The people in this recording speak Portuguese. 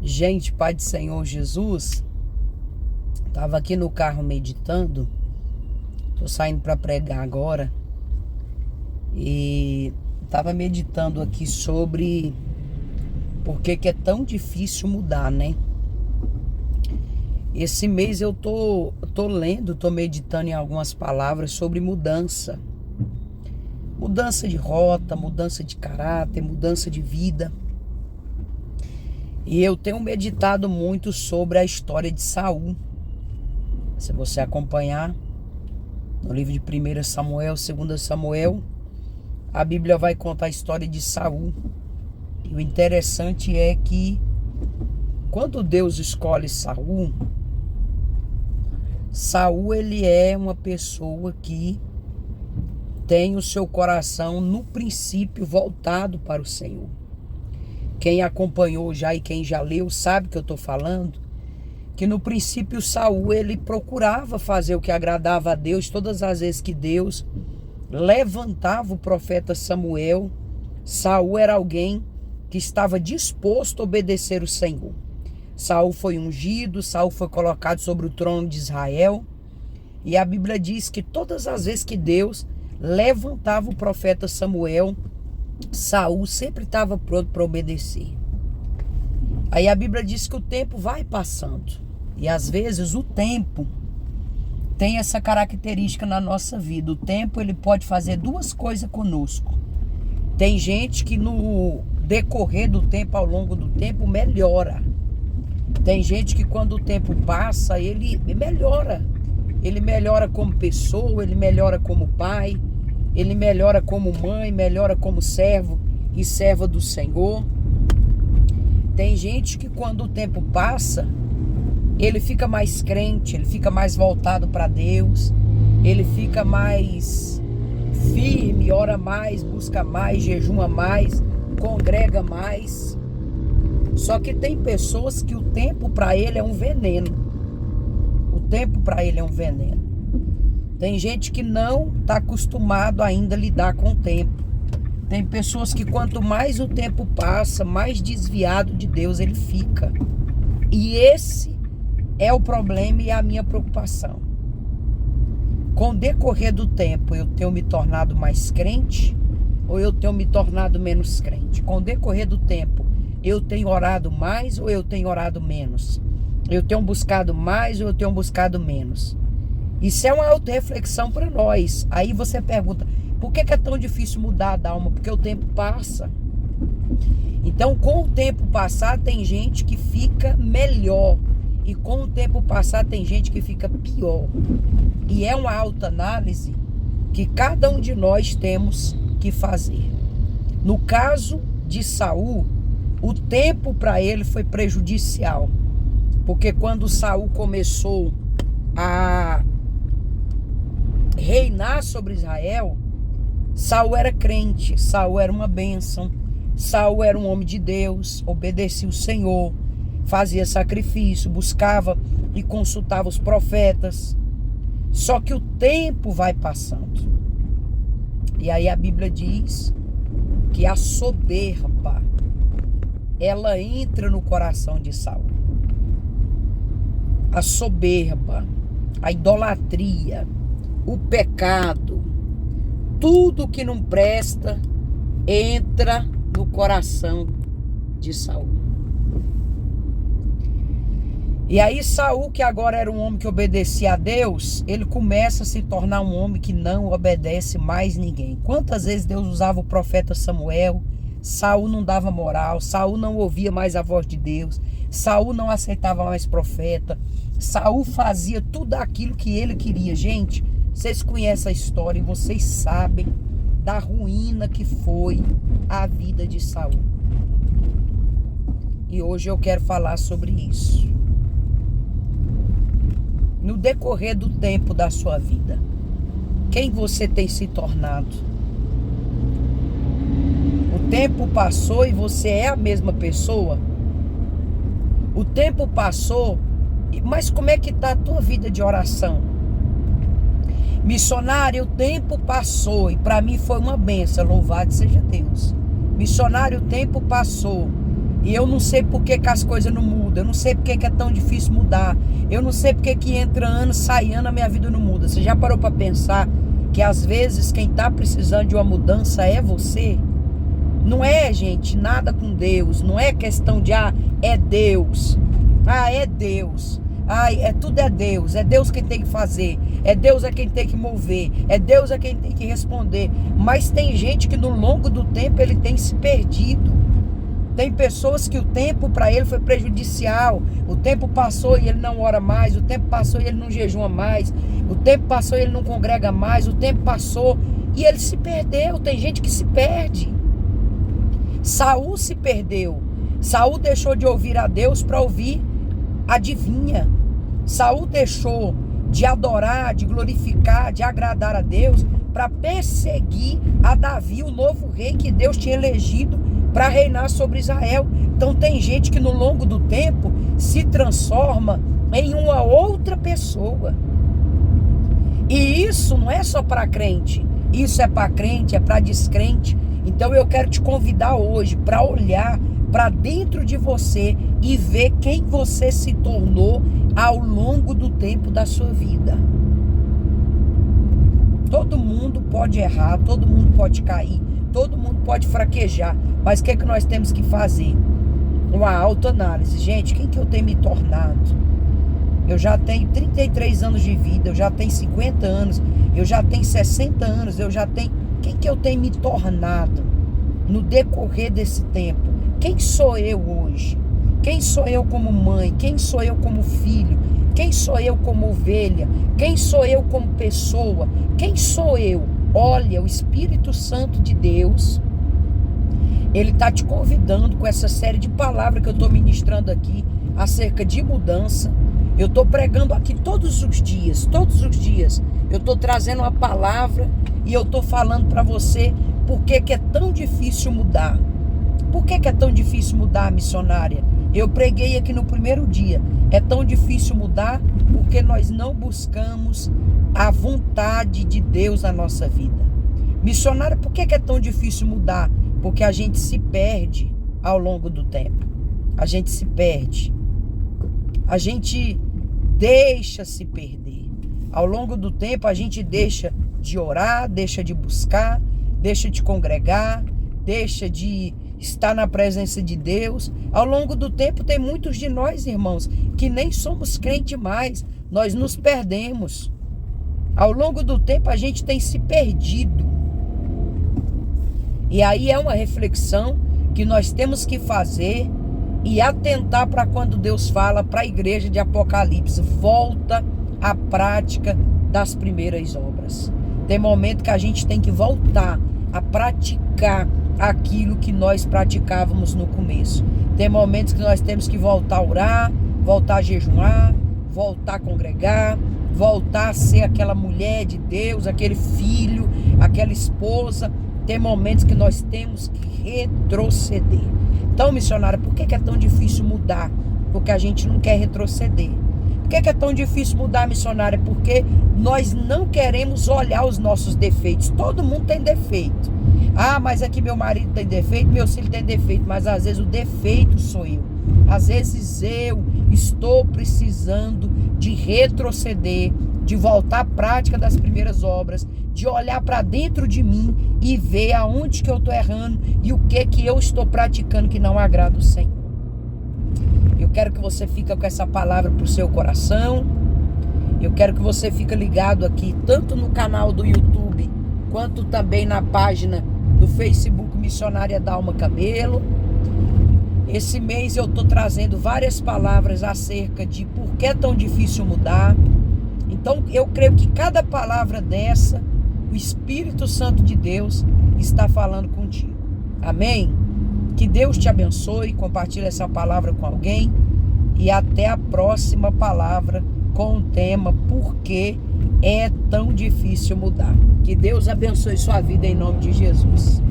Gente, Pai do Senhor Jesus, estava aqui no carro meditando, tô saindo para pregar agora e estava meditando aqui sobre por que é tão difícil mudar, né? Esse mês eu tô lendo, tô meditando em algumas palavras sobre mudança. Mudança de rota, mudança de caráter, mudança de vida. E eu tenho meditado muito sobre a história de Saul. Se você acompanhar no livro de 1 Samuel, 2 Samuel, a Bíblia vai contar a história de Saul. E o interessante é que quando Deus escolhe Saul, Saul ele é uma pessoa que tem o seu coração no princípio voltado para o Senhor. Quem acompanhou já e quem já leu sabe o que eu estou falando, que no princípio Saul ele procurava fazer o que agradava a Deus. Todas as vezes que Deus levantava o profeta Samuel, Saul era alguém que estava disposto a obedecer o Senhor. Saul foi ungido, Saul foi colocado sobre o trono de Israel, e a Bíblia diz que todas as vezes que Deus levantava o profeta Samuel, Saul sempre estava pronto para obedecer. Aí a Bíblia diz que o tempo vai passando, e às vezes o tempo tem essa característica na nossa vida. O tempo ele pode fazer duas coisas conosco. Tem gente que no decorrer do tempo, ao longo do tempo, melhora. Tem gente que quando o tempo passa, ele melhora. Ele melhora como pessoa, ele melhora como pai, ele melhora como mãe, melhora como servo e serva do Senhor. Tem gente que quando o tempo passa, ele fica mais crente, ele fica mais voltado para Deus, ele fica mais firme, ora mais, busca mais, jejuma mais, congrega mais. Só que tem pessoas que o tempo para ele é um veneno. O tempo para ele é um veneno. Tem gente que não está acostumado ainda a lidar com o tempo. Tem pessoas que quanto mais o tempo passa, mais desviado de Deus ele fica. E esse é o problema e a minha preocupação. Com o decorrer do tempo, eu tenho me tornado mais crente ou eu tenho me tornado menos crente? Com o decorrer do tempo, eu tenho orado mais ou eu tenho orado menos? Eu tenho buscado mais ou eu tenho buscado menos? Isso é uma auto-reflexão para nós. Aí você pergunta, por que é tão difícil mudar, Dalma? Porque o tempo passa. Então, com o tempo passar, tem gente que fica melhor. E com o tempo passar, tem gente que fica pior. E é uma autoanálise que cada um de nós temos que fazer. No caso de Saul, o tempo para ele foi prejudicial. Porque quando Saul começou a reinar sobre Israel, Saul era crente, Saul era uma bênção, Saul era um homem de Deus, obedecia o Senhor, fazia sacrifício, buscava e consultava os profetas. Só que o tempo vai passando. E aí a Bíblia diz que a soberba, ela entra no coração de Saul. A soberba, a idolatria, o pecado, tudo que não presta entra no coração de Saul. E aí Saul, que agora era um homem que obedecia a Deus, ele começa a se tornar um homem que não obedece mais ninguém. Quantas vezes Deus usava o profeta Samuel, Saul não dava moral, Saul não ouvia mais a voz de Deus, Saul não aceitava mais profeta, Saul fazia tudo aquilo que ele queria. Gente, vocês conhecem a história e vocês sabem da ruína que foi a vida de Saul. E hoje eu quero falar sobre isso. No decorrer do tempo da sua vida, quem você tem se tornado? O tempo passou e você é a mesma pessoa? O tempo passou, mas como é que está a tua vida de oração? Missionário, o tempo passou e para mim foi uma bênção, louvado seja Deus. Missionário, o tempo passou E eu não sei por que as coisas não mudam. Eu não sei por que é tão difícil mudar. Eu não sei por que entra ano, sai ano, a minha vida não muda. Você já parou para pensar que às vezes quem está precisando de uma mudança é você? Não é, gente, nada com Deus. Não é questão de, é Deus. É Deus. Tudo é Deus. É Deus quem tem que fazer. É Deus quem tem que mover. É Deus quem tem que responder. Mas tem gente que no longo do tempo ele tem se perdido. Tem pessoas que o tempo para ele foi prejudicial. O tempo passou e ele não ora mais. O tempo passou e ele não jejua mais. O tempo passou e ele não congrega mais. O tempo passou e ele se perdeu. Tem gente que se perde. Saul se perdeu. Saul deixou de ouvir a Deus para ouvir adivinha. Saul deixou de adorar, de glorificar, de agradar a Deus para perseguir a Davi, o novo rei que Deus tinha elegido para reinar sobre Israel. Então tem gente que no longo do tempo se transforma em uma outra pessoa. E isso não é só para crente. Isso é para crente, é para descrente. Então eu quero te convidar hoje para olhar para dentro de você e ver quem você se tornou ao longo do tempo da sua vida. Todo mundo pode errar, todo mundo pode cair, todo mundo pode fraquejar. Mas o que é que nós temos que fazer? Uma autoanálise. Gente, quem que eu tenho me tornado? Eu já tenho 33 anos de vida, eu já tenho 50 anos, eu já tenho 60 anos, eu já tenho... Quem que eu tenho me tornado no decorrer desse tempo? Quem sou eu hoje? Quem sou eu como mãe? Quem sou eu como filho? Quem sou eu como ovelha? Quem sou eu como pessoa? Quem sou eu? Olha, o Espírito Santo de Deus, ele está te convidando com essa série de palavras que eu estou ministrando aqui, acerca de mudança. Eu estou pregando aqui todos os dias, eu estou trazendo uma palavra e eu estou falando para você por que é tão difícil mudar. Por que é tão difícil mudar, missionária? Eu preguei aqui no primeiro dia. É tão difícil mudar porque nós não buscamos a vontade de Deus na nossa vida. Missionária, por que é tão difícil mudar? Porque a gente se perde ao longo do tempo. A gente se perde. A gente deixa se perder. Ao longo do tempo a gente deixa de orar, deixa de buscar, deixa de congregar, deixa de estar na presença de Deus. Ao longo do tempo tem muitos de nós, irmãos, que nem somos crente mais. Nós nos perdemos. Ao longo do tempo a gente tem se perdido. E aí é uma reflexão que nós temos que fazer e atentar para quando Deus fala para a igreja de Apocalipse: volta à prática das primeiras obras. Tem momento que a gente tem que voltar a praticar aquilo que nós praticávamos no começo. Tem momentos que nós temos que voltar a orar, voltar a jejuar, voltar a congregar, voltar a ser aquela mulher de Deus, aquele filho, aquela esposa. Tem momentos que nós temos que retroceder. Então, missionária, por que é tão difícil mudar? Porque a gente não quer retroceder. Por que é tão difícil mudar, missionária? Porque nós não queremos olhar os nossos defeitos. Todo mundo tem defeito. Mas aqui meu marido tem defeito, meu filho tem defeito. Mas às vezes o defeito sou eu. Às vezes eu estou precisando de retroceder, de voltar à prática das primeiras obras, de olhar para dentro de mim e ver aonde que eu estou errando e o que eu estou praticando que não agrada o Senhor. Eu quero que você fique com essa palavra para o seu coração. Eu quero que você fique ligado aqui, tanto no canal do YouTube, quanto também na página do Facebook Missionária Dalma Camelo. Esse mês eu estou trazendo várias palavras acerca de por que é tão difícil mudar. Então eu creio que cada palavra dessa, o Espírito Santo de Deus está falando contigo. Amém? Que Deus te abençoe, compartilhe essa palavra com alguém e até a próxima palavra com o tema por que é tão difícil mudar. Que Deus abençoe sua vida em nome de Jesus.